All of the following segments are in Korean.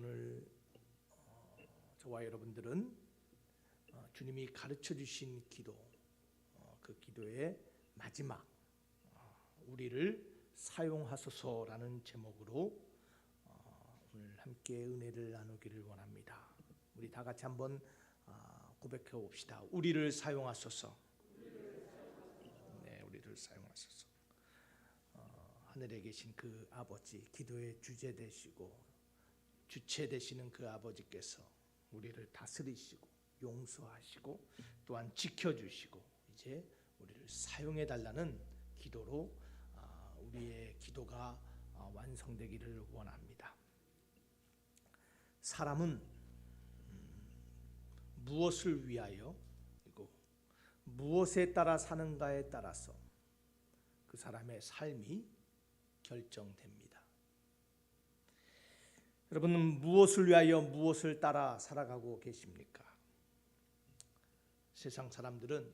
오늘 저와 여러분들은 주님이 가르쳐 주신 기도, 그 기도의 마지막 우리를 사용하소서라는 제목으로 오늘 함께 은혜를 나누기를 원합니다. 우리 다 같이 한번 고백해 봅시다. 우리를 사용하소서. 네, 우리를 사용하소서. 하늘에 계신 그 아버지, 기도의 주제 되시고 주체 되시는 그 아버지께서 우리를 다스리시고 용서하시고 또한 지켜주시고 이제 우리를 사용해 달라는 기도로 우리의 기도가 완성되기를 원합니다. 사람은 무엇을 위하여 그리고 무엇에 따라 사는가에 따라서 그 사람의 삶이 결정됩니다. 여러분은 무엇을 위하여 무엇을 따라 살아가고 계십니까? 세상 사람들은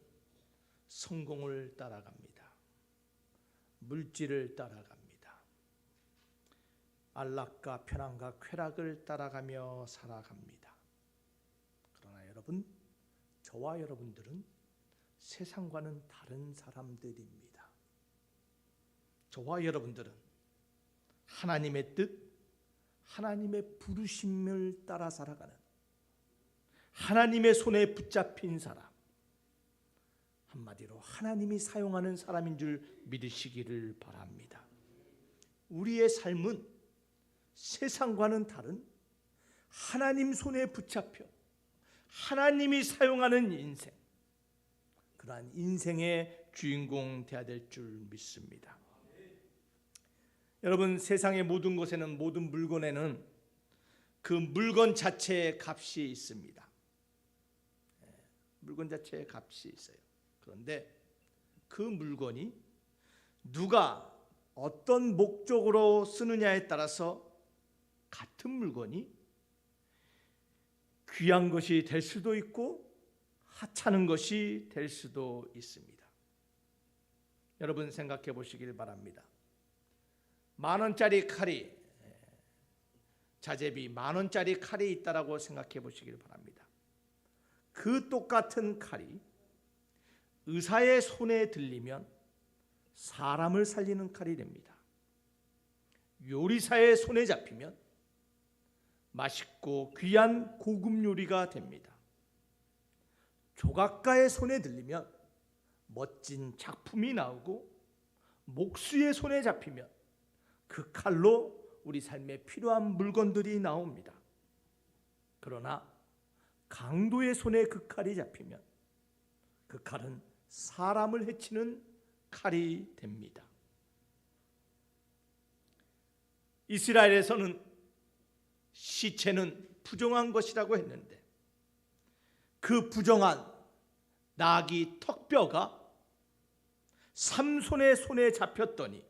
성공을 따라갑니다. 물질을 따라갑니다. 안락과 편안과 쾌락을 따라가며 살아갑니다. 그러나 여러분, 저와 여러분들은 세상과는 다른 사람들입니다. 저와 여러분들은 하나님의 뜻, 하나님의 부르심을 따라 살아가는 하나님의 손에 붙잡힌 사람, 한마디로 하나님이 사용하는 사람인 줄 믿으시기를 바랍니다. 우리의 삶은 세상과는 다른 하나님 손에 붙잡혀 하나님이 사용하는 인생, 그러한 인생의 주인공 되어야 될 줄 믿습니다. 여러분, 세상의 모든 곳에는, 모든 물건에는 그 물건 자체의 값이 있습니다. 물건 자체의 값이 있어요. 그런데 그 물건이 누가 어떤 목적으로 쓰느냐에 따라서 같은 물건이 귀한 것이 될 수도 있고 하찮은 것이 될 수도 있습니다. 여러분 생각해 보시길 바랍니다. 10,000원짜리 칼이, 자재비 10,000원짜리 칼이 있다라고 생각해 보시길 바랍니다. 그 똑같은 칼이 의사의 손에 들리면 사람을 살리는 칼이 됩니다. 요리사의 손에 잡히면 맛있고 귀한 고급 요리가 됩니다. 조각가의 손에 들리면 멋진 작품이 나오고, 목수의 손에 잡히면 그 칼로 우리 삶에 필요한 물건들이 나옵니다. 그러나 강도의 손에 그 칼이 잡히면 그 칼은 사람을 해치는 칼이 됩니다. 이스라엘에서는 시체는 부정한 것이라고 했는데 그 부정한 나귀 턱뼈가 삼손의 손에 잡혔더니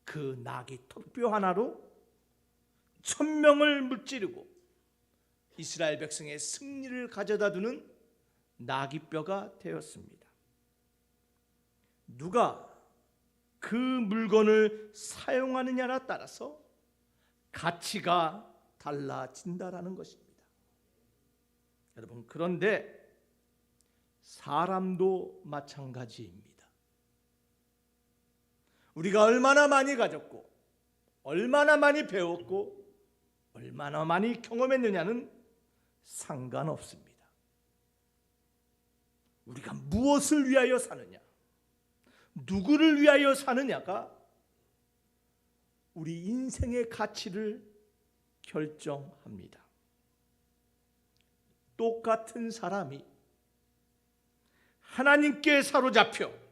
그 나귀 턱뼈 하나로 1,000명을 무찌르고 이스라엘 백성의 승리를 가져다 두는 나귀뼈가 되었습니다. 누가 그 물건을 사용하느냐에 따라서 가치가 달라진다라는 것입니다. 여러분, 그런데 사람도 마찬가지입니다. 우리가 얼마나 많이 가졌고 얼마나 많이 배웠고 얼마나 많이 경험했느냐는 상관없습니다. 우리가 무엇을 위하여 사느냐, 누구를 위하여 사느냐가 우리 인생의 가치를 결정합니다. 똑같은 사람이 하나님께 사로잡혀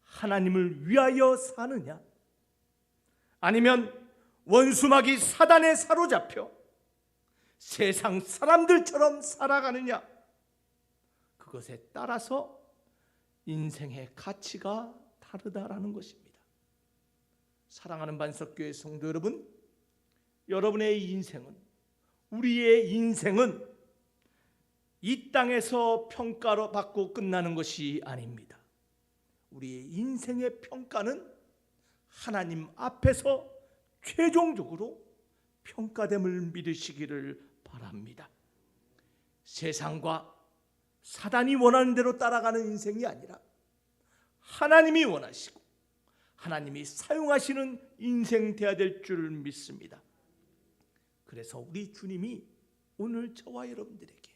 하나님을 위하여 사느냐, 아니면 원수마귀 사단에 사로잡혀 세상 사람들처럼 살아가느냐, 그것에 따라서 인생의 가치가 다르다라는 것입니다. 사랑하는 반석교회 성도 여러분, 여러분의 인생은, 우리의 인생은 이 땅에서 평가를 받고 끝나는 것이 아닙니다. 우리의 인생의 평가는 하나님 앞에서 최종적으로 평가됨을 믿으시기를 바랍니다. 세상과 사단이 원하는 대로 따라가는 인생이 아니라 하나님이 원하시고 하나님이 사용하시는 인생 되어야 될 줄 믿습니다. 그래서 우리 주님이 오늘 저와 여러분들에게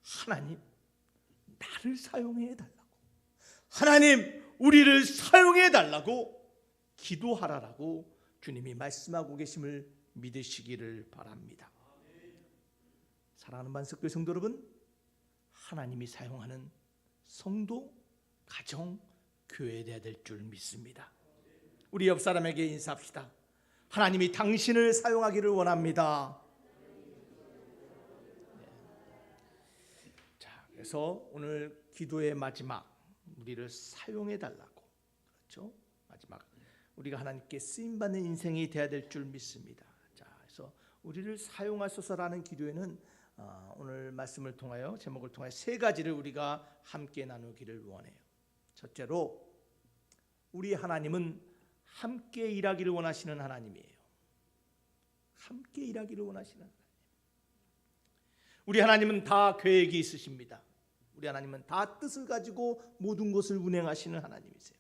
하나님 나를 사용해 달라고, 하나님 우리를 사용해 달라고 기도하라라고 주님이 말씀하고 계심을 믿으시기를 바랍니다. 사랑하는 만석교회 성도 여러분, 하나님이 사용하는 성도, 가정, 교회에 되어야 될 줄 믿습니다. 우리 옆 사람에게 인사합시다. 하나님이 당신을 사용하기를 원합니다. 자, 그래서 오늘 기도의 마지막, 우리를 사용해 달라고, 그렇죠? 마지막 우리가 하나님께 쓰임 받는 인생이 되어야 될 줄 믿습니다. 자, 그래서 우리를 사용하소서라는 기도에는 오늘 말씀을 통하여, 제목을 통하여 세 가지를 우리가 함께 나누기를 원해요. 첫째로, 우리 하나님은 함께 일하기를 원하시는 하나님이에요. 함께 일하기를 원하시는 하나님. 우리 하나님은 다 계획이 있으십니다. 우리 하나님은 다 뜻을 가지고 모든 것을 운행하시는 하나님이세요.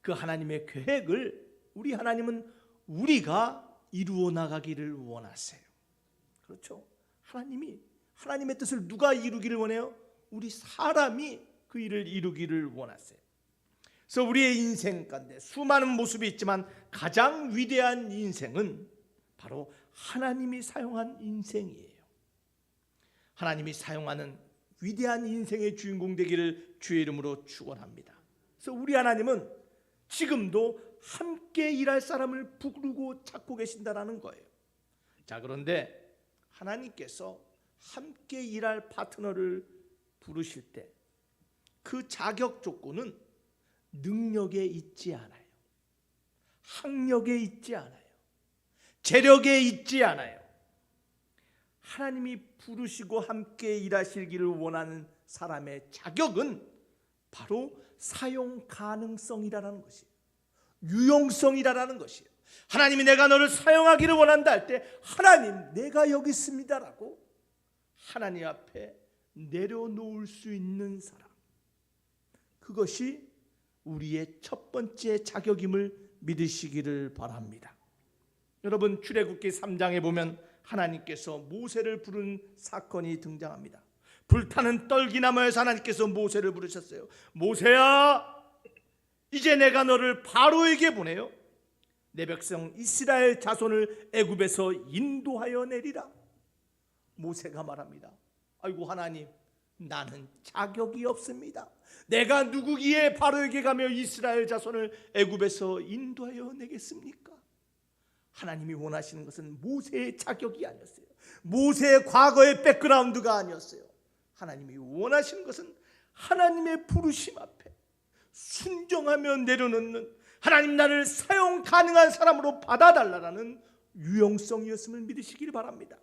그 하나님의 계획을 우리 하나님은 우리가 이루어 나가기를 원하세요. 그렇죠? 하나님의 뜻을 누가 이루기를 원해요? 우리 사람이 그 일을 이루기를 원하세요. 그래서 우리의 인생 가운데 수많은 모습이 있지만 가장 위대한 인생은 바로 하나님이 사용한 인생이에요. 하나님이 사용하는 위대한 인생의 주인공 되기를 주의 이름으로 축원합니다. 그래서 우리 하나님은 지금도 함께 일할 사람을 부르고 찾고 계신다라는 거예요. 자, 그런데 하나님께서 함께 일할 파트너를 부르실 때 그 자격 조건은 능력에 있지 않아요. 학력에 있지 않아요. 재력에 있지 않아요. 하나님이 부르시고 함께 일하시기를 원하는 사람의 자격은 바로 사용 가능성이라는 것이에요. 유용성이라는 것이에요. 하나님이 내가 너를 사용하기를 원한다 할 때 하나님 내가 여기 있습니다라고 하나님 앞에 내려놓을 수 있는 사람, 그것이 우리의 첫 번째 자격임을 믿으시기를 바랍니다. 여러분, 출애굽기 3장에 보면 하나님께서 모세를 부른 사건이 등장합니다. 불타는 떨기나무에서 하나님께서 모세를 부르셨어요. 모세야, 이제 내가 너를 바로에게 보내요. 내 백성 이스라엘 자손을 애굽에서 인도하여 내리라. 모세가 말합니다. 아이고 하나님, 나는 자격이 없습니다. 내가 누구기에 바로에게 가며 이스라엘 자손을 애굽에서 인도하여 내겠습니까? 하나님이 원하시는 것은 모세의 자격이 아니었어요. 모세의 과거의 백그라운드가 아니었어요. 하나님이 원하시는 것은 하나님의 부르심 앞에 순종하며 내려놓는, 하나님 나를 사용 가능한 사람으로 받아달라는 유용성이었음을 믿으시길 바랍니다.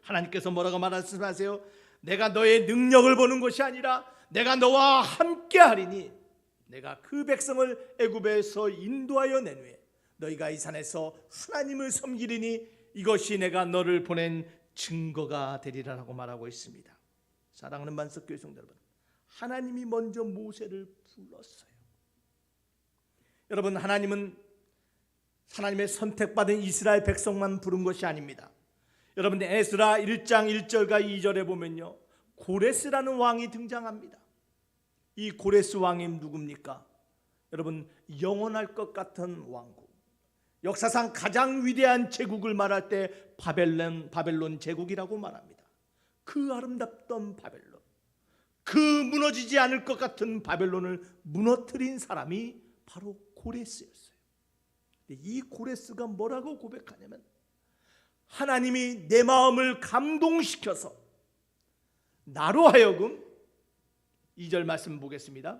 하나님께서 뭐라고 말씀하세요? 내가 너의 능력을 보는 것이 아니라 내가 너와 함께 하리니 내가 그 백성을 애굽에서 인도하여 낸 후에 너희가 이 산에서 하나님을 섬기리니 이것이 내가 너를 보낸 증거가 되리라라고 말하고 있습니다. 사랑하는 만석교회 성도 여러분, 하나님이 먼저 모세를 불렀어요. 여러분, 하나님은 하나님의 선택받은 이스라엘 백성만 부른 것이 아닙니다. 여러분, 에스라 1장 1절과 2절에 보면요, 고레스라는 왕이 등장합니다. 이 고레스 왕이 누굽니까? 여러분, 영원할 것 같은 왕국, 역사상 가장 위대한 제국을 말할 때 바벨론 제국이라고 말합니다. 그 아름답던 바벨론, 그 무너지지 않을 것 같은 바벨론을 무너뜨린 사람이 바로 고레스였어요. 이 고레스가 뭐라고 고백하냐면, 하나님이 내 마음을 감동시켜서 나로 하여금, 2절 말씀 보겠습니다.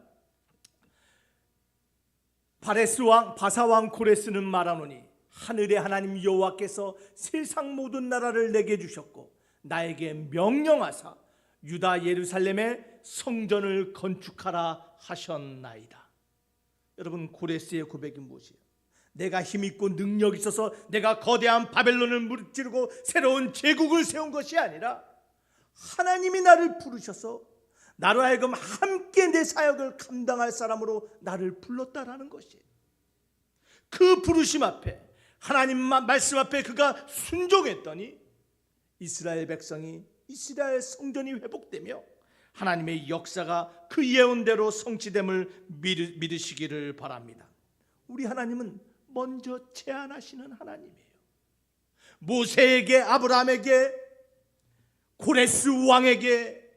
바사왕 고레스는 말하노니 하늘의 하나님 여호와께서 세상 모든 나라를 내게 주셨고 나에게 명령하사 유다 예루살렘에 성전을 건축하라 하셨나이다. 여러분, 고레스의 고백이 무엇이에요? 내가 힘있고 능력 있어서 내가 거대한 바벨론을 무찌르고 새로운 제국을 세운 것이 아니라 하나님이 나를 부르셔서 나로 하여금 함께 내 사역을 감당할 사람으로 나를 불렀다라는 것이에요. 그 부르심 앞에, 하나님 말씀 앞에 그가 순종했더니 이스라엘 백성이, 이스라엘 성전이 회복되며 하나님의 역사가 그 예언대로 성취됨을 믿으시기를 바랍니다. 우리 하나님은 먼저 제안하시는 하나님이에요. 모세에게, 아브라함에게, 고레스 왕에게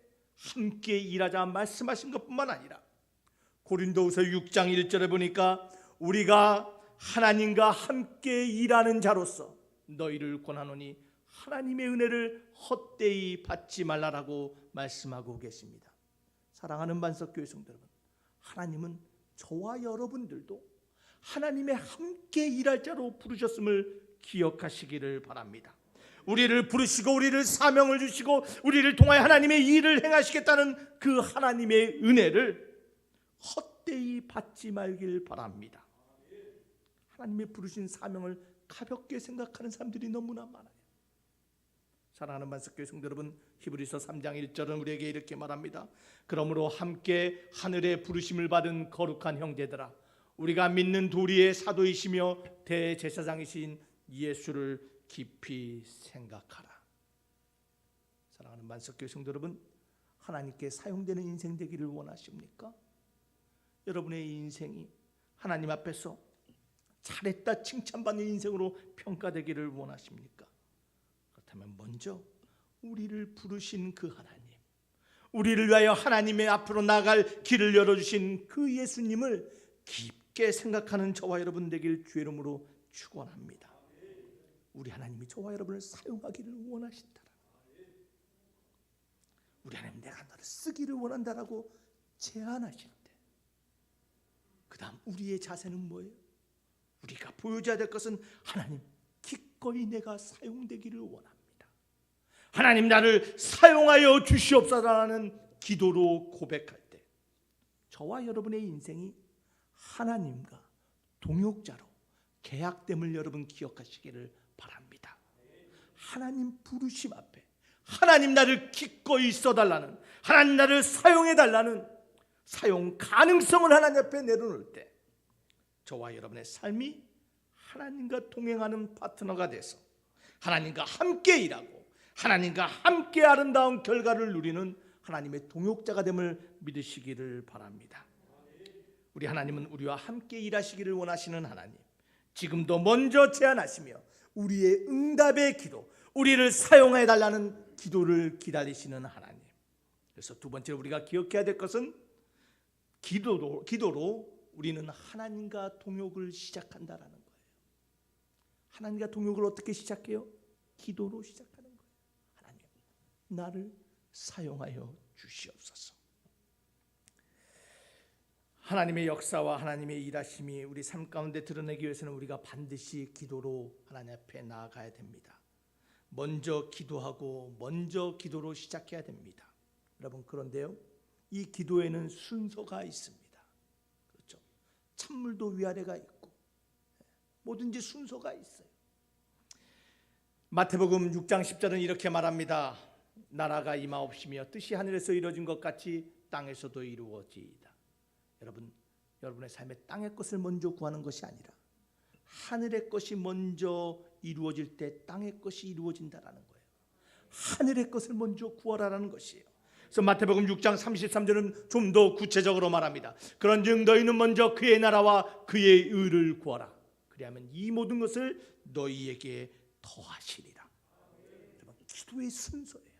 함께 일하자 말씀하신 것뿐만 아니라 고린도후서 6장 1절에 보니까 우리가 하나님과 함께 일하는 자로서 너희를 권하노니 하나님의 은혜를 헛되이 받지 말라라고 말씀하고 계십니다. 사랑하는 반석교회 성도 여러분, 하나님은 저와 여러분들도 하나님의 함께 일할 자로 부르셨음을 기억하시기를 바랍니다. 우리를 부르시고 우리를 사명을 주시고 우리를 통하여 하나님의 일을 행하시겠다는 그 하나님의 은혜를 헛되이 받지 말길 바랍니다. 하나님의 부르신 사명을 가볍게 생각하는 사람들이 너무나 많아요. 사랑하는 반석교회 성도 여러분, 히브리서 3장 1절은 우리에게 이렇게 말합니다. 그러므로 함께 하늘의 부르심을 받은 거룩한 형제들아, 우리가 믿는 도리의 사도이시며 대제사장이신 예수를 깊이 생각하라. 사랑하는 반석교회 성도 여러분, 하나님께 사용되는 인생 되기를 원하십니까? 여러분의 인생이 하나님 앞에서 잘했다 칭찬받는 인생으로 평가되기를 원하십니까? 그렇다면 먼저 우리를 부르신 그 하나님, 우리를 위하여 하나님의 앞으로 나아갈 길을 열어주신 그 예수님을 깊게 생각하는 저와 여러분 되길 주의 이름으로 축원합니다. 우리 하나님이 저와 여러분을 사용하기를 원하신다. 우리 하나님, 내가 너를 쓰기를 원한다라고 제안하시는데, 그 다음 우리의 자세는 뭐예요? 우리가 보여줘야 될 것은 하나님, 기꺼이 내가 사용되기를 원합니다. 하나님, 나를 사용하여 주시옵소서라는 기도로 고백할 때 저와 여러분의 인생이 하나님과 동역자로 계약됨을 여러분 기억하시기를 바랍니다. 하나님 부르심 앞에 하나님 나를 기꺼이 써달라는, 하나님 나를 사용해달라는 사용 가능성을 하나님 앞에 내려놓을 때 저와 여러분의 삶이 하나님과 동행하는 파트너가 돼서 하나님과 함께 일하고 하나님과 함께 아름다운 결과를 누리는 하나님의 동역자가 됨을 믿으시기를 바랍니다. 우리 하나님은 우리와 함께 일하시기를 원하시는 하나님, 지금도 먼저 제안하시며 우리의 응답의 기도, 우리를 사용해 달라는 기도를 기다리시는 하나님. 그래서 두 번째로 우리가 기억해야 될 것은 기도로 우리는 하나님과 동역을 시작한다라는 거예요. 하나님과 동역을 어떻게 시작해요? 기도로 시작하는 거예요. 하나님, 나를 사용하여 주시옵소서. 하나님의 역사와 하나님의 일하심이 우리 삶 가운데 드러내기 위해서는 우리가 반드시 기도로 하나님 앞에 나아가야 됩니다. 먼저 기도하고 먼저 기도로 시작해야 됩니다. 여러분, 그런데요, 이 기도에는 순서가 있습니다. 그렇죠? 찬물도 위아래가 있고 뭐든지 순서가 있어요. 마태복음 6장 10절은 이렇게 말합니다. 나라가 임하옵시며 뜻이 하늘에서 이루어진 것 같이 땅에서도 이루어지이다. 여러분의 삶에 땅의 것을 먼저 구하는 것이 아니라 하늘의 것이 먼저 이루어질 때 땅의 것이 이루어진다라는 거예요. 하늘의 것을 먼저 구하라라는 것이에요. 그래서 마태복음 6장 33절은 좀 더 구체적으로 말합니다. 그런즉 너희는 먼저 그의 나라와 그의 의를 구하라. 그리하면 이 모든 것을 너희에게 더하시리라. 여러분, 기도의 순서예요.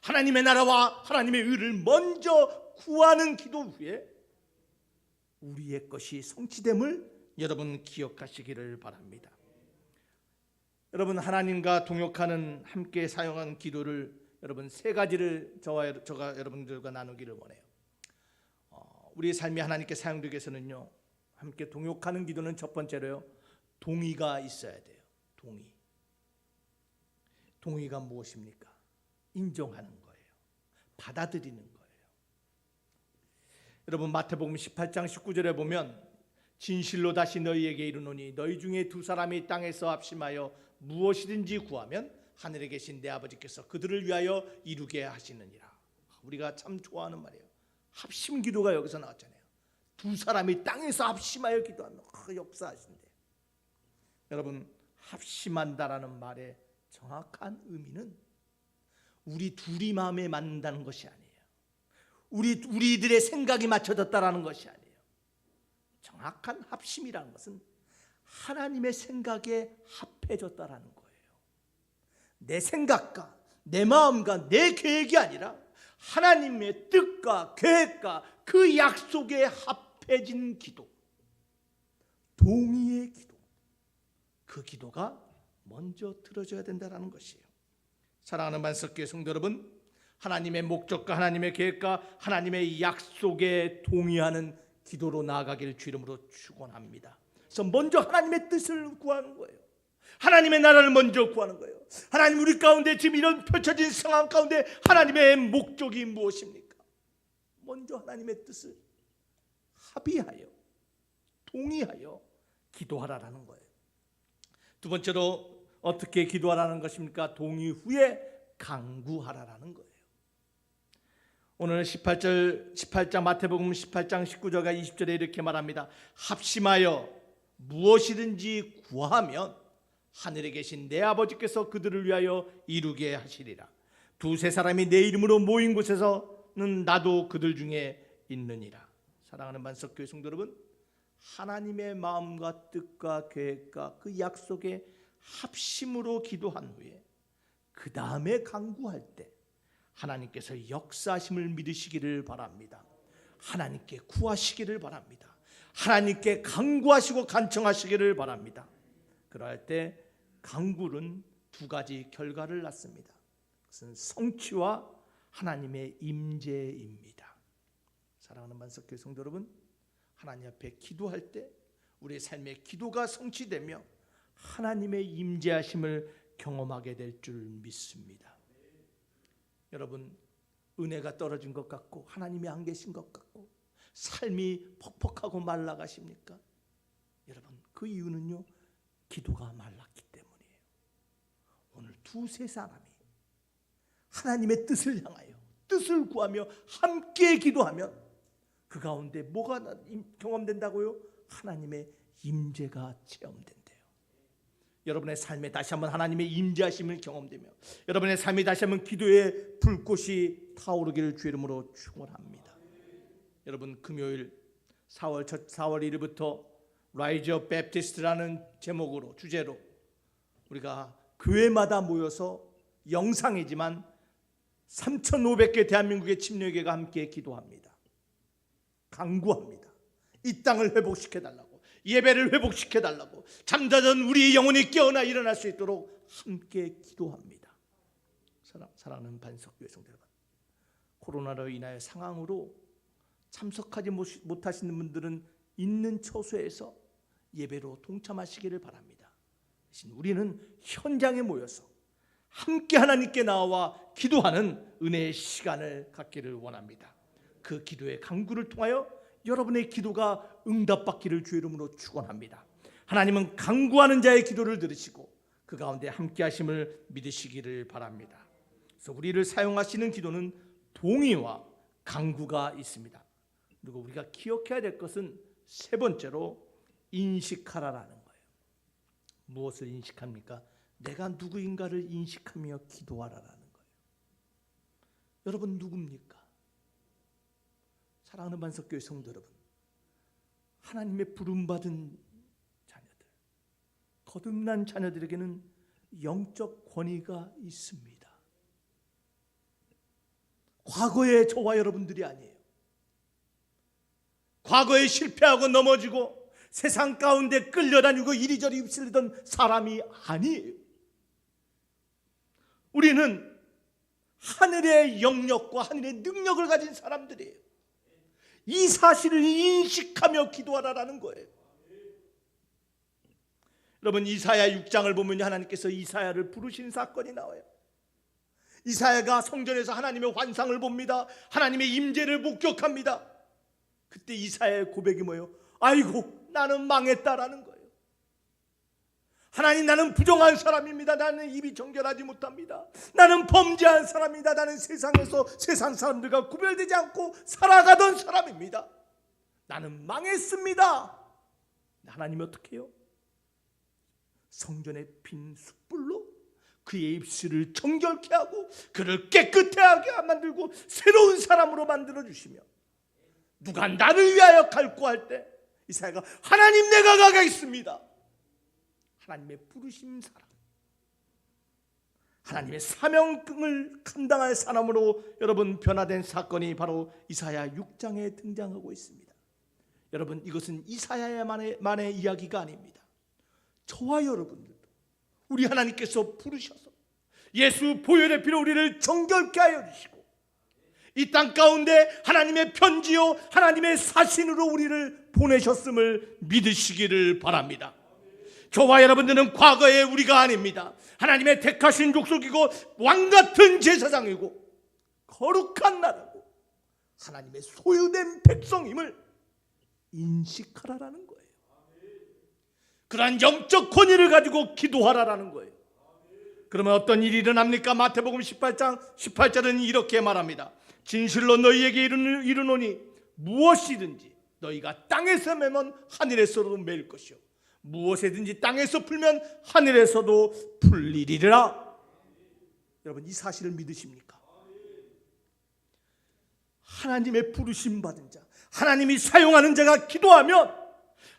하나님의 나라와 하나님의 의를 먼저 구하는 기도 후에 우리의 것이 성취됨을 여러분 기억하시기를 바랍니다. 여러분, 하나님과 동역하는 함께 사용한 기도를 여러분 세 가지를 저가 여러분들과 나누기를 원해요. 우리의 삶이 하나님께 사용되기 위해서는요, 함께 동역하는 기도는 첫 번째로요, 동의가 있어야 돼요. 동의가 무엇입니까? 인정하는 거예요. 받아들이는 거예요. 여러분, 마태복음 18장 19절에 보면 진실로 다시 너희에게 이르노니 너희 중에 두 사람이 땅에서 합심하여 무엇이든지 구하면 하늘에 계신 내 아버지께서 그들을 위하여 이루게 하시느니라. 우리가 참 좋아하는 말이에요. 합심 기도가 여기서 나왔잖아요. 두 사람이 땅에서 합심하여 기도하면 역사하신대. 여러분, 합심한다라는 말의 정확한 의미는 우리 둘이 마음에 맞는다는 것이 아니에요. 우리들의 생각이 맞춰졌다라는 것이 아니에요. 정확한 합심이라는 것은 하나님의 생각에 합해졌다라는 거예요. 내 생각과 내 마음과 내 계획이 아니라 하나님의 뜻과 계획과 그 약속에 합해진 기도, 동의의 기도, 그 기도가 먼저 들어져야 된다는 것이에요. 사랑하는 만석교회 성도 여러분, 하나님의 목적과 하나님의 계획과 하나님의 약속에 동의하는 기도로 나아가기를 주 이름으로 축원합니다. 그래서 먼저 하나님의 뜻을 구하는 거예요. 하나님의 나라를 먼저 구하는 거예요. 하나님, 우리 가운데 지금 이런 펼쳐진 상황 가운데 하나님의 목적이 무엇입니까? 먼저 하나님의 뜻을 합의하여 동의하여 기도하라라는 거예요. 두 번째로 어떻게 기도하라는 것입니까? 동의 후에 간구하라라는 거예요. 오늘 18장 마태복음 18장 19절과 20절에 이렇게 말합니다. 합심하여 무엇이든지 구하면 하늘에 계신 내 아버지께서 그들을 위하여 이루게 하시리라. 두세 사람이 내 이름으로 모인 곳에서는 나도 그들 중에 있느니라. 사랑하는 만석교회 성도 여러분, 하나님의 마음과 뜻과 계획과 그 약속에 합심으로 기도한 후에 그 다음에 간구할 때 하나님께서 역사하심을 믿으시기를 바랍니다. 하나님께 구하시기를 바랍니다. 하나님께 간구하시고 간청하시기를 바랍니다. 그럴 때 간구는 두 가지 결과를 낳습니다. 그것은 성취와 하나님의 임재입니다. 사랑하는 만석교회 성도 여러분, 하나님 앞에 기도할 때 우리의 삶의 기도가 성취되며 하나님의 임재하심을 경험하게 될 줄 믿습니다. 여러분, 은혜가 떨어진 것 같고 하나님이 안 계신 것 같고 삶이 퍽퍽하고 말라가십니까? 여러분, 그 이유는요, 기도가 말랐기 때문이에요. 오늘 두세 사람이 하나님의 뜻을 향하여 뜻을 구하며 함께 기도하면 그 가운데 뭐가 경험된다고요? 하나님의 임재가 체험된대요. 여러분의 삶에 다시 한번 하나님의 임재하심을 경험되며 여러분의 삶이 다시 한번 기도의 불꽃이 타오르기를 주 이름으로 축원합니다. 여러분, 금요일 4월 1일부터 Rise Up Baptist라는 제목으로 주제로 우리가 교회마다 모여서 영상이지만 3,500개 대한민국의 침례교회가 함께 기도합니다. 간구합니다. 이 땅을 회복시켜달라고, 예배를 회복시켜달라고, 잠자던 우리 영혼이 깨어나 일어날 수 있도록 함께 기도합니다. 사랑하는 반석교회 성도 여러분, 코로나로 인하여 상황으로 참석하지 못하시는 분들은 있는 처소에서 예배로 동참하시기를 바랍니다. 대신 우리는 현장에 모여서 함께 하나님께 나와 기도하는 은혜의 시간을 갖기를 원합니다. 그 기도의 간구를 통하여 여러분의 기도가 응답받기를 주 이름으로 축원합니다. 하나님은 간구하는 자의 기도를 들으시고 그 가운데 함께 하심을 믿으시기를 바랍니다. 그래서 우리를 사용하시는 기도는 동의와 간구가 있습니다. 그리고 우리가 기억해야 될 것은 세 번째로 인식하라라는 거예요. 무엇을 인식합니까? 내가 누구인가를 인식하며 기도하라라는 거예요. 여러분, 누굽니까? 사랑하는 반석교회 성도 여러분, 하나님의 부름받은 자녀들, 거듭난 자녀들에게는 영적 권위가 있습니다. 과거의 저와 여러분들이 아니에요. 과거에 실패하고 넘어지고 세상 가운데 끌려다니고 이리저리 휩쓸리던 사람이 아니에요. 우리는 하늘의 영역과 하늘의 능력을 가진 사람들이에요. 이 사실을 인식하며 기도하라라는 거예요. 여러분, 이사야 6장을 보면 하나님께서 이사야를 부르신 사건이 나와요. 이사야가 성전에서 하나님의 환상을 봅니다. 하나님의 임재를 목격합니다. 그때 이사야의 고백이 뭐예요? 아이고, 나는 망했다라는 거예요. 하나님, 나는 부정한 사람입니다. 나는 입이 정결하지 못합니다. 나는 범죄한 사람입니다. 나는 세상에서 세상 사람들과 구별되지 않고 살아가던 사람입니다. 나는 망했습니다. 하나님이 어떻게 해요? 성전의 빈 숯불로 그의 입술을 정결케 하고 그를 깨끗하게 만들고 새로운 사람으로 만들어 주시며, 누가 나를 위하여 갈구할 때 이사야가 하나님 내가 가겠습니다. 하나님의 부르심 사람, 하나님의 사명을 감당할 사람으로 여러분 변화된 사건이 바로 이사야 6장에 등장하고 있습니다. 여러분, 이것은 이사야만의 이야기가 아닙니다. 저와 여러분들도 우리 하나님께서 부르셔서 예수 보혈의 피로 우리를 정결케 하여 주시고 이 땅 가운데 하나님의 편지요 하나님의 사신으로 우리를 보내셨음을 믿으시기를 바랍니다. 저와 여러분들은 과거의 우리가 아닙니다. 하나님의 택하신 족속이고 왕같은 제사장이고 거룩한 나라고 하나님의 소유된 백성임을 인식하라라는 거예요. 그러한 영적 권위를 가지고 기도하라라는 거예요. 그러면 어떤 일이 일어납니까? 마태복음 18장 18절은 이렇게 말합니다. 진실로 너희에게 이르노니 무엇이든지 너희가 땅에서 매면 하늘에서도 매일 것이요 무엇이든지 땅에서 풀면 하늘에서도 풀리리라. 여러분, 이 사실을 믿으십니까? 하나님의 부르심 받은 자, 하나님이 사용하는 자가 기도하면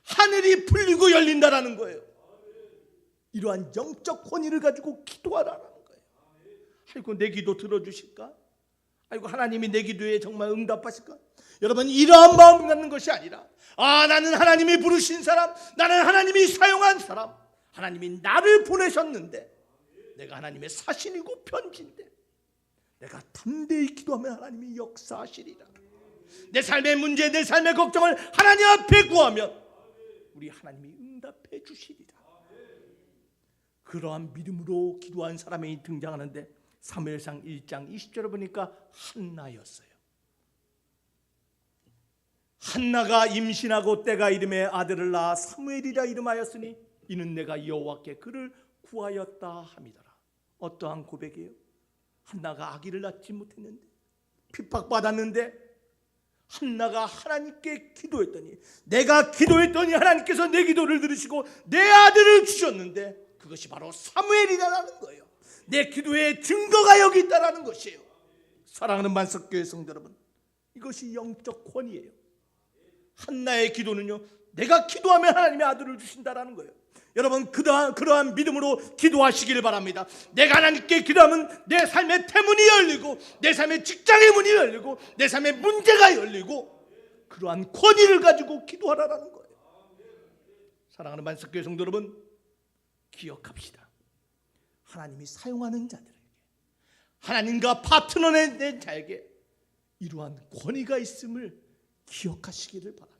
하늘이 풀리고 열린다라는 거예요. 이러한 영적 권위를 가지고 기도하라는 거예요. 아이고, 내 기도 들어주실까? 아이고, 하나님이 내 기도에 정말 응답하실까? 여러분, 이러한 마음을 갖는 것이 아니라, 나는 하나님이 부르신 사람, 나는 하나님이 사용한 사람, 하나님이 나를 보내셨는데 내가 하나님의 사신이고 편지인데 내가 담대히 기도하면 하나님이 역사하시리라. 내 삶의 문제, 내 삶의 걱정을 하나님 앞에 구하면 우리 하나님이 응답해 주시리라. 그러한 믿음으로 기도한 사람이 등장하는데 사무엘상 1장 20절을 보니까 한나였어요. 한나가 임신하고 때가 이름에 아들을 낳아 사무엘이라 이름하였으니 이는 내가 여호와께 그를 구하였다 함이더라. 어떠한 고백이에요? 한나가 아기를 낳지 못했는데, 핍박받았는데 한나가 하나님께 기도했더니, 내가 기도했더니 하나님께서 내 기도를 들으시고 내 아들을 주셨는데 그것이 바로 사무엘이라는 거예요. 내 기도의 증거가 여기 있다라는 것이에요. 사랑하는 만석교회 성도 여러분, 이것이 영적 권위예요. 한나의 기도는요, 내가 기도하면 하나님의 아들을 주신다라는 거예요. 여러분, 그러한 믿음으로 기도하시기를 바랍니다. 내가 하나님께 기도하면 내 삶의 태문이 열리고 내 삶의 직장의 문이 열리고 내 삶의 문제가 열리고 그러한 권위를 가지고 기도하라는 거예요. 사랑하는 만석교회 성도 여러분, 기억합시다. 하나님이 사용하는 자들에게, 하나님과 파트너된 자에게 이러한 권위가 있음을 기억하시기를 바랍니다.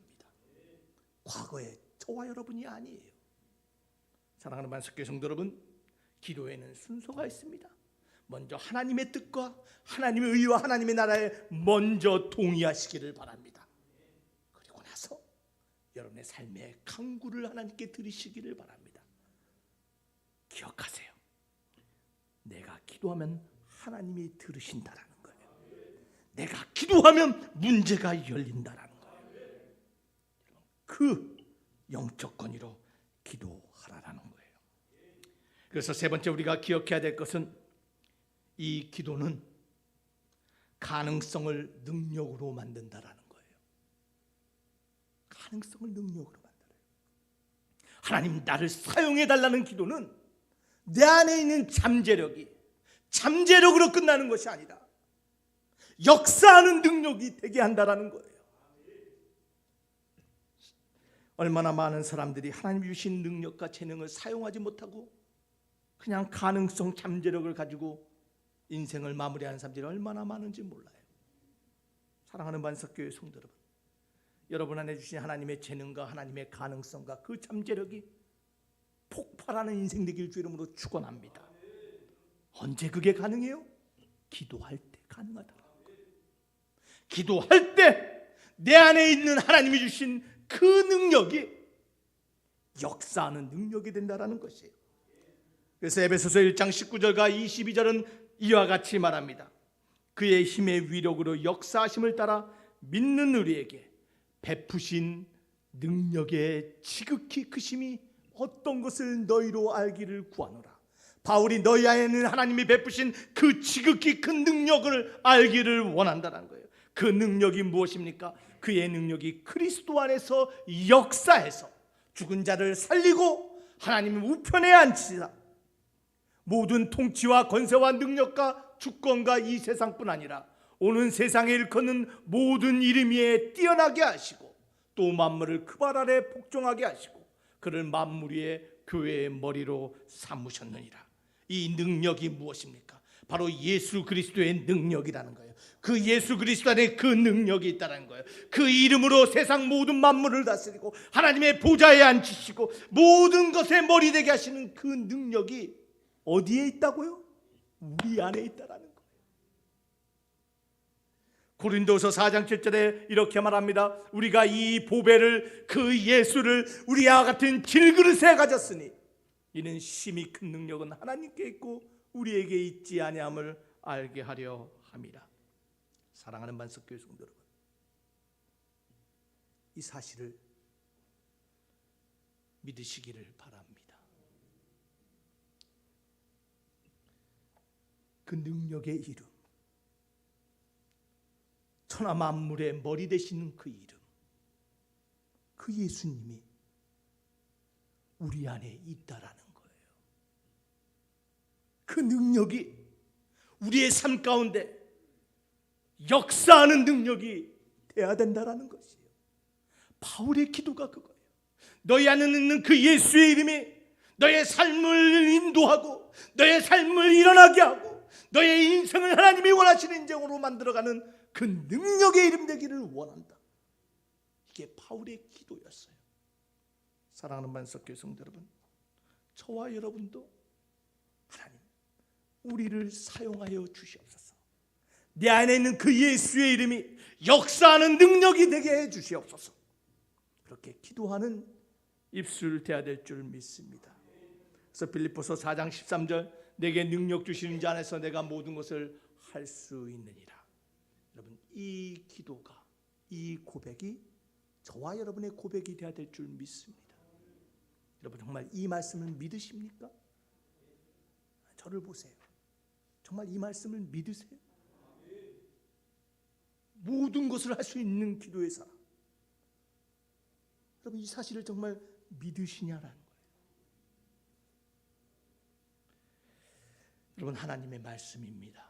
과거의 저와 여러분이 아니에요. 사랑하는 만석교회 성도 여러분, 기도에는 순서가 있습니다. 먼저 하나님의 뜻과 하나님의 의와 하나님의 나라에 먼저 동의하시기를 바랍니다. 그리고 나서 여러분의 삶의 간구를 하나님께 드리시기를 바랍니다. 기억하세요. 내가 기도하면 하나님이 들으신다라는 거예요. 내가 기도하면 문제가 열린다라는 거예요. 그 영적 권위로 기도하라라는 거예요. 그래서 세 번째 우리가 기억해야 될 것은 이 기도는 가능성을 능력으로 만든다라는 거예요. 가능성을 능력으로 만들어요. 하나님 나를 사용해 달라는 기도는 내 안에 있는 잠재력으로 끝나는 것이 아니라 역사하는 능력이 되게 한다라는 거예요. 얼마나 많은 사람들이 하나님 주신 능력과 재능을 사용하지 못하고 그냥 가능성, 잠재력을 가지고 인생을 마무리하는 사람들이 얼마나 많은지 몰라요. 사랑하는 만석교회 성도 여러분, 여러분 안에 주신 하나님의 재능과 하나님의 가능성과 그 잠재력이 폭발하는 인생 되길 주 이름으로 축원합니다. 언제 그게 가능해요? 기도할 때 가능하다는 거예요. 기도할 때 내 안에 있는 하나님이 주신 그 능력이 역사하는 능력이 된다라는 것이에요. 그래서 에베소서 1장 19절과 22절은 이와 같이 말합니다. 그의 힘의 위력으로 역사하심을 따라 믿는 우리에게 베푸신 능력의 지극히 크심이 어떤 것을 너희로 알기를 구하노라. 바울이 너희 안에는 하나님이 베푸신 그 지극히 큰 능력을 알기를 원한다는 거예요. 그 능력이 무엇입니까? 그의 능력이 그리스도 안에서 역사해서 죽은 자를 살리고 하나님의 우편에 앉히사 모든 통치와 권세와 능력과 주권과 이 세상뿐 아니라 오는 세상에 일컫는 모든 이름 위에 뛰어나게 하시고 또 만물을 그 발 아래 복종하게 하시고 그를 만물 위에 교회의 머리로 삼으셨느니라. 이 능력이 무엇입니까? 바로 예수 그리스도의 능력이라는 거예요. 그 예수 그리스도 안에 그 능력이 있다는 거예요. 그 이름으로 세상 모든 만물을 다스리고 하나님의 보좌에 앉히시고 모든 것에 머리 되게 하시는 그 능력이 어디에 있다고요? 우리 안에 있다라는 거예요. 고린도서 4장 7절에 이렇게 말합니다. 우리가 이 보배를 그 예수를 우리와 같은 질그릇에 가졌으니 이는 심히 큰 능력은 하나님께 있고 우리에게 있지 아니함을 알게 하려 함이라. 사랑하는 만석교회 성도 여러분, 이 사실을 믿으시기를 바랍니다. 그 능력의 이름, 천하 만물의 머리 되시는 그 이름, 그 예수님이 우리 안에 있다라는 거예요. 그 능력이 우리의 삶 가운데 역사하는 능력이 돼야 된다라는 것이에요. 바울의 기도가 그거예요. 너희 안에 있는 그 예수의 이름이 너의 삶을 인도하고 너의 삶을 일어나게 하고 너의 인생을 하나님이 원하시는 인생으로 만들어가는 그 능력의 이름 되기를 원한다. 이게 바울의 기도였어요. 사랑하는 만석교회 성도 여러분, 저와 여러분도 하나님 우리를 사용하여 주시옵소서. 내 안에 있는 그 예수의 이름이 역사하는 능력이 되게 해 주시옵소서. 그렇게 기도하는 입술 돼야 될 줄 믿습니다. 그래서 빌립보서 4장 13절 내게 능력 주시는 자 안에서 내가 모든 것을 할 수 있느니라. 여러분, 이 기도가, 이 고백이 저와 여러분의 고백이 돼야 될 줄 믿습니다. 여러분 정말 이 말씀을 믿으십니까? 저를 보세요. 정말 이 말씀을 믿으세요? 모든 것을 할 수 있는 기도의 사람. 여러분 이 사실을 정말 믿으시냐라는 거예요. 여러분 하나님의 말씀입니다.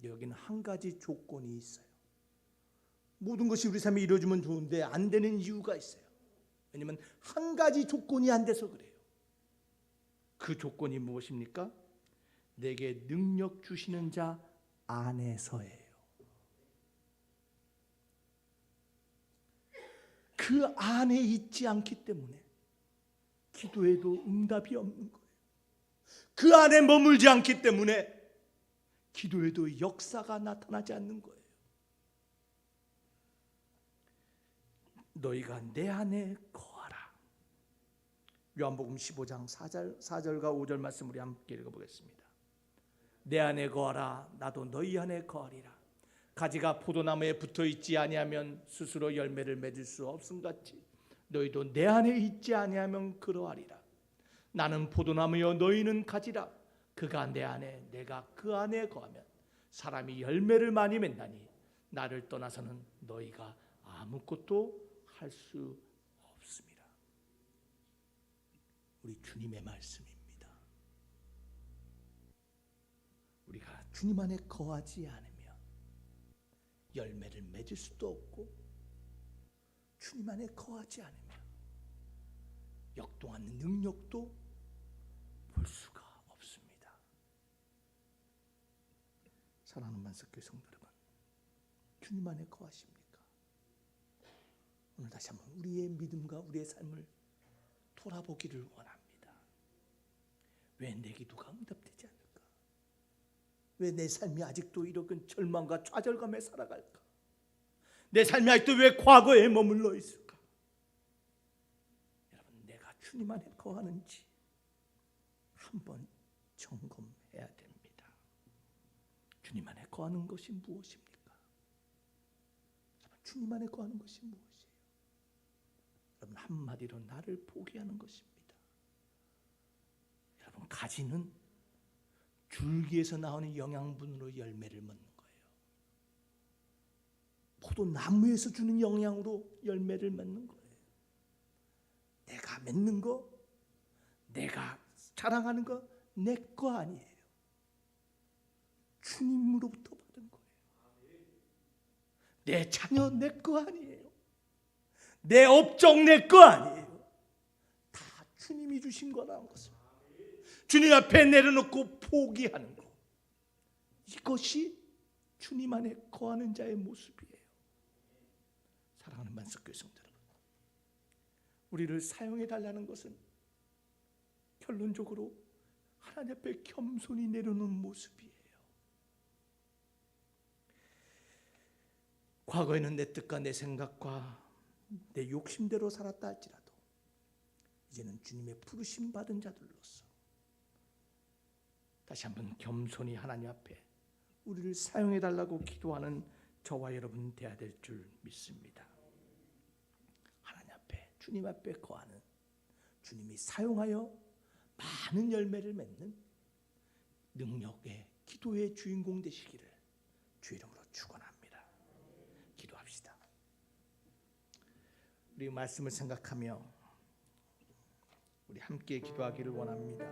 여기는 한 가지 조건이 있어요. 모든 것이 우리 삶에 이루어지면 좋은데 안 되는 이유가 있어요. 왜냐하면 한 가지 조건이 안 돼서 그래요. 그 조건이 무엇입니까? 내게 능력 주시는 자 안에서예요. 그 안에 있지 않기 때문에 기도에도 응답이 없는 거예요. 그 안에 머물지 않기 때문에 기도에도 역사가 나타나지 않는 거예요. 너희가 내 안에 거하라. 요한복음 15장 4절과 5절 말씀 우리 함께 읽어보겠습니다. 내 안에 거하라. 나도 너희 안에 거하리라. 가지가 포도나무에 붙어있지 아니하면 스스로 열매를 맺을 수 없음같이 너희도 내 안에 있지 아니하면 그러하리라. 나는 포도나무여 너희는 가지라. 그가 내 안에 내가 그 안에 거하면 사람이 열매를 많이 맺나니 나를 떠나서는 너희가 아무것도 할 수 없습니다. 우리 주님의 말씀입니다. 우리가 주님 안에 거하지 않으면 열매를 맺을 수도 없고 주님 안에 거하지 않으면 역동하는 능력도 볼 수가 없습니다. 사랑하는 만석교회 성도 여러분, 주님 안에 거하십니까? 오늘 다시 한번 우리의 믿음과 우리의 삶을 돌아보기를 원합니다. 왜 내 기도가 응답되지 않을까? 왜 내 삶이 아직도 이런 절망과 좌절감에 살아갈까? 내 삶이 아직도 왜 과거에 머물러 있을까? 여러분, 내가 주님 안에 거하는지 한번 점검해야 됩니다. 주님 안에 거하는 것이 무엇입니까? 주님 안에 거하는 것이 무엇이에요? 여러분, 한마디로 나를 포기하는 것입니다. 여러분, 가지는 줄기에서 나오는 영양분으로 열매를 맺는 거예요. 포도나무에서 주는 영양으로 열매를 맺는 거예요. 내가 맺는 거, 내가 자랑하는 거 내 거 아니에요. 주님으로부터 받은 거예요. 내 자녀 내 거 아니에요. 내 업종 내 거 아니에요. 다 주님이 주신 거라는 것을 주님 앞에 내려놓고 포기하는 것, 이것이 주님 안에 거하는 자의 모습이에요. 사랑하는 만석교회 성도 여러분, 우리를 사용해 달라는 것은 결론적으로 하나님 앞에 겸손히 내려놓는 모습이에요. 과거에는 내 뜻과 내 생각과 내 욕심대로 살았다 할지라도 이제는 주님의 부르심 받은 자들로서 다시 한번 겸손히 하나님 앞에 우리를 사용해 달라고 기도하는 저와 여러분 되어야 될 줄 믿습니다. 하나님 앞에, 주님 앞에 거하는, 주님이 사용하여 많은 열매를 맺는 능력의 기도의 주인공 되시기를 주 이름으로 축원합니다. 기도합시다. 우리 말씀을 생각하며 우리 함께 기도하기를 원합니다.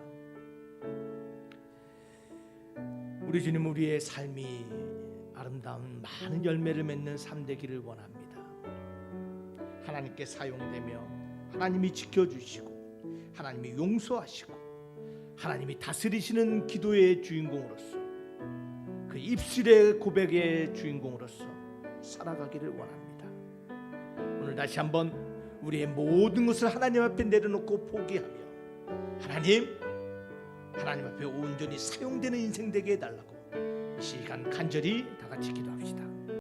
우리 주님, 우리의 삶이 아름다운 많은 열매를 맺는 삶 되기를 원합니다. 하나님께 사용되며 하나님이 지켜주시고 하나님이 용서하시고 하나님이 다스리시는 기도의 주인공으로서, 그 입술의 고백의 주인공으로서 살아가기를 원합니다. 오늘 다시 한번 우리의 모든 것을 하나님 앞에 내려놓고 포기하며 하나님 앞에 온전히 사용되는 인생 되게 해달라고 이 시간 간절히 다 같이 기도합시다.